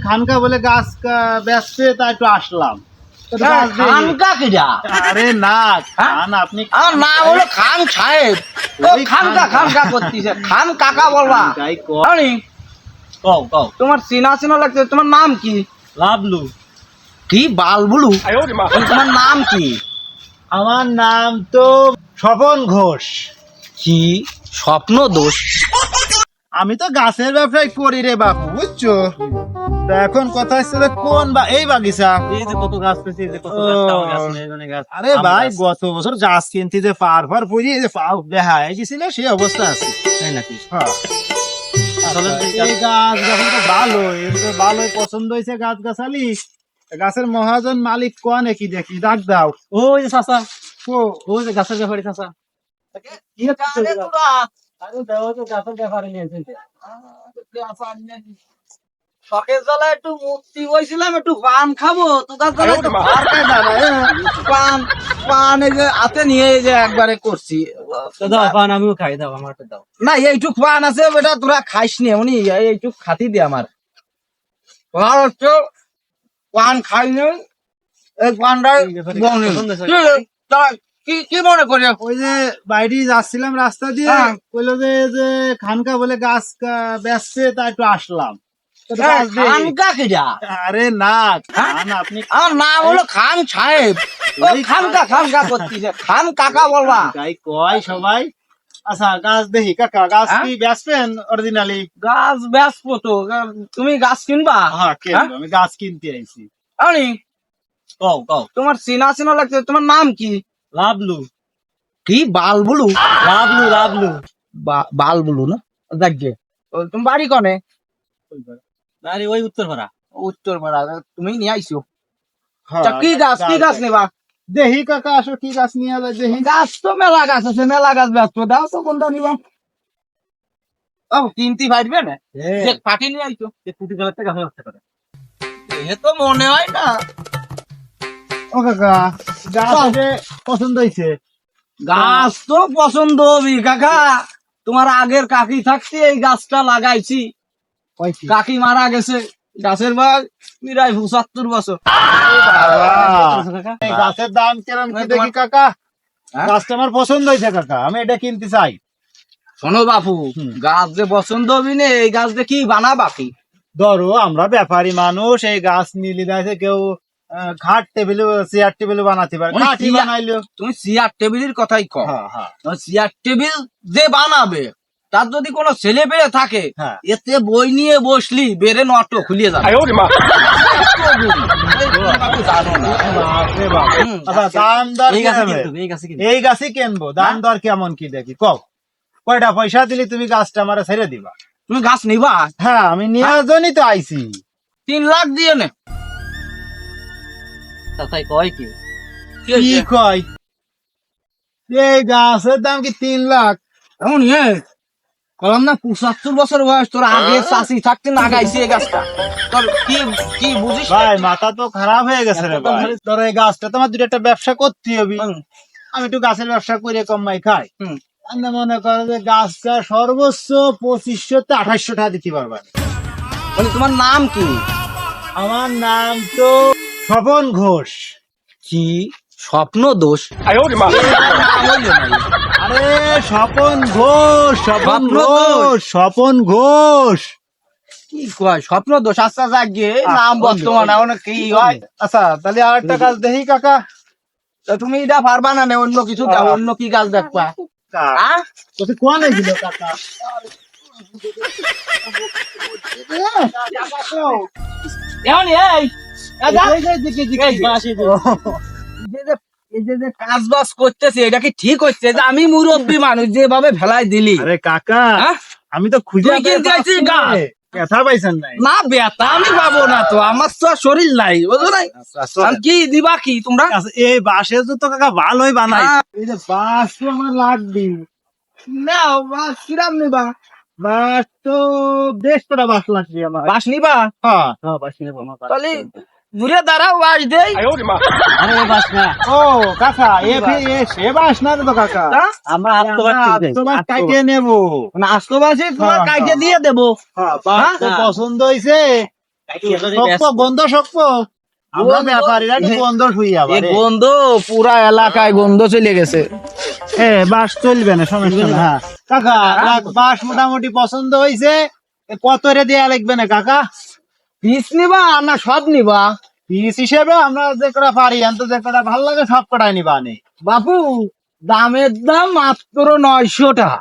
খানকা বলে গাছ বেচতে তাই একটু আসলাম। খানকা কিরা? আরে না খান, আপনি আমার নাম হলো খান সাহেব। ওই খানকা খানকা করতেছে, খান কাকা বলবা। যাই জানি কও কও। তোমার চেনা চেনা লাগছে। তোমার নাম কি? লাভলু। কি বালবুলু? তোমার নাম কি? আমার নাম তো স্বপন ঘোষ। কি স্বপ্ন দোষ? আমি তো গাছের ব্যবসায় করি রে বাপু, বুঝছো? তা এখন কথা হচ্ছে যে কোন বা এই বাগিচা। এই যে কত গাছ পেয়েছি, এই যে কত গাছ, তাও গাছ, মেহগনি গাছ, আরে আম ভাই গাছ। গত বছর গাছ কিনতে যে পার পুড়িয়ে যে পাও দেখা গেছিল সেই অবস্থা আছে। তাই নাকি? হ্যাঁ। চলেন আচ্ছা, দেখি এই গাছ যখন তো ভালোই, এর তো ভালোই পছন্দ হয়েছে গাছ গাছালি। গাছের মহাজন মালিক কোয়ানে কি দেখি ডাক দাও। ওই যে চাচা, ও ওই যে গাছের ব্যাপারে চাচা। কি হচ্ছে আরে এগুলা? তোরা, আরে দেওয়া তো গাছের ব্যাপারে নিয়েছে। শখের জ্বালায় একটু মুক্তি হয়েছিলাম, একটু পান খাবো। তোদের জ্বালায় একটু আর কে জানে, পান পান এই যে হাতে নিয়ে এই যে একবারে করছি। তো দাও পান, আমিও খাই, দাও আমারটা দাও। না এইটুক পান আছে বেটা, তোরা খাইস নি উনি এইটুক খাতি দে আমার। আর হচ্ছে পান খাই নি, এই পানটা পছন্দ হয়েছে? কি কি মনে করি? ওই যে বাইরে যাচ্ছিলাম রাস্তা দিয়ে, হ্যাঁ। কইলো যে খানকা বলে গাছ বেচতে তাই একটু আসলাম। তো গাছ দেখি। খানকা কিরা? আরে না খান, আপনি আমার নাম হলো খান সাহেব। ওই খানকা খানকা করতেছে, খান কাকা বলবা। গাই কয় সবাই। আচ্ছা গাছ দেখি কাকা, গাছ হ্যাঁ? কি বেচবেন অরিজিনালি? গাছ বেচবো তো, তুমি গাছ কিনবা? হ্যাঁ কিনবো, আমি গাছ কিনতে আইছি। আমি কও কও। তোমার চেনা চেনা লাগছে। তোমার নাম কি? লাভলু, কি বালবুলু? লাভলু, লাভলু। বালবুলু না? দেখবে তুমি বাড়ি কনে? আরে ওই উত্তর পাড়া। উত্তর পাড়া। তুমি নিয়ে আইসো। হ্যাঁ, তা কি গাছ নেবা? দেখি কাকা আসো কি গাছ নিয়ে যাবে দেখি। গাছ তো মেলা গাছ আছে, মেলা গাছ ব্যস্ত। দাও তো কোনটা নিবা? ও কিনতে পারবে না? যে পাটি নিয়ে আইছো। এই কুটি গাছের থেকে গাছ রাখতে পারে। এ তো মনে হয় না। ও কাকা গাছ যে পছন্দ হয়েছে। গাছ তো পছন্দ হবি কাকা। তোমার আগের কাকি থাকতে এই গাছটা লাগাইছি। কাকি মারা গেছে, গাছের বয়স প্রায় ৭৫ বছর। কাকা এই গাছের দাম কেমন কি তোমার- দেখি কাকা। হ্যাঁ? গাছটা আমার পছন্দ হয়েছে কাকা, আমি এটা কিনতে চাই। শোনো বাপু, হুম। গাছ যে পছন্দ হবি না, এই গাছ দিয়ে কি বানা বাকি? ধরো আমরা ব্যাপারী মানুষ, এই গাছ নিলে দেখে কেউ খাট টেবিল চেয়ার টেবিল বানাতে পারে, মানে কাঠি চেয়ার- বানাইলো। তুমি চেয়ার টেবিলের কথাই কও। হ্যাঁ হ্যাঁ চেয়ার টেবিল যে বানাবে, তার যদি কোনো ছেলে পেলে থাকে, হ্যাঁ। এতে বই নিয়ে বসলি বেড়ে নট খুলিয়ে যাবে। তুমি জানো না। বাপরে বাপ। হুম, আচ্ছা দাম দর এই গাছে কেমন? কিন্তু, এই গাছে কিন্তু। এই গাছই কিনবো, দাম দর কেমন কি দেখি কও। কয়টা পয়সা দিলে তুমি গাছটা আমার ছেড়ে দিবা? তুমি গাছ নিবা? হ্যাঁ আমি নেওয়ার জন্যই তো আইছি। 3 লাখ দিয়ে নে। চাচাই কয় কি? কি কি হয়েছে? কয়? এই গাছের দাম কি 3 লাখ? এমন কলাম না ৭৫ বছর বয়স, তোর আগে চাষি থাকতে না গাইছি এই গাছটা। তোর কি কি বুঝিস? ভাই মাথা তো খারাপ হয়ে গেছে রে ভাই। তোর এই গাছটা তোমার দুটো একটা ব্যবসা করতে হবে। হুম, আমি একটু গাছের ব্যবসা করে কমাই খাই। হুম। আমি মনে করো যে গাছটা সর্বোচ্চ ২৫০০ তে ২৮০০ টাকা দিতে পারবা। বলি তোমার নাম কি? আমার নাম তো স্বপন ঘোষ। কি স্বপ্ন দোষ? আরে স্বপন ঘোষ, স্বপন স্বপ্ন ঘোষ, স্বপন ঘোষ। কি কয় স্বপ্ন দোষ? আচ্ছা যাক গিয়ে নাম বর্তমান এখন কি হয়। আচ্ছা তাহলে আর একটা গাছ দেখি কাকা। তা তুমি এটা পারবা না, অন্য কিছু দাও, অন্য কি গাছ দেখবা? হ্যাঁ? তোকে কোয়া নাই দিল কাকা। এখন এই বাসি যে কাজ বাজ করতেছে, এটা কি ঠিক হচ্ছে? যে আমি মুরব্বী মানুষ, যেভাবে ভেলাই দিলি। আরে কাকা হ্যাঁ? আমি তো খুঁজে তুই কিনতে আইছিস গাছ? ব্যথা পাইছেন নাই। না বেতা আমি পাবো না তো, আমার তো আর শরীর নাই, বুঝো নাই? আর কি দিবা কি তোমরা? আচ্ছা, এই বাঁশের তো কাকা ভালোই বানাই। হ্যাঁ। এই যে বাঁশ তো আমার লাগবে। নাও বাস কিরাম নিবা? বাঁশ তো বেশ কটা বাঁশ লাগবে আমার। বাস নিবা? হ্যাঁ। হ্যাঁ বাসি নেবো আমার বাস। তাহলে ঘুরে দাঁড়াও, বাস দেই। আরে এই বাস না, ও কাকা সে বাঁশ না রে তো কাকা। হ্যাঁ? আমরা আত্মবাদ তো বাঁশ কাটিয়ে নেবো। মানে আস্ত বাসে তোমার হ্যাঁ, কাইটে হ্যাঁ। দিয়ে দেবো। হ্যাঁ বাঁশ তো হ্যাঁ। পছন্দ হয়েছে। শক্ত গন্ধ শক্ত আমরা গন্ধ- ব্যাপারীরা একটু গন্ধ শুই এই আবার গন্ধ পুরা এলাকায় গন্ধ চলে গেছে। বাস চলবে না সমস্যা না হ্যাঁ কাকা বাস মোটামুটি পছন্দ হয়েছে কত রে দেয়া লাগবে না কাকা পিস নিবা না সব নিবা? পিস হিসেবে আমরা যে কটা পারি তো যে কটা ভালো লাগে সব কটাই নিবা নে বাপু দামের দাম মাত্র 900 টাকা।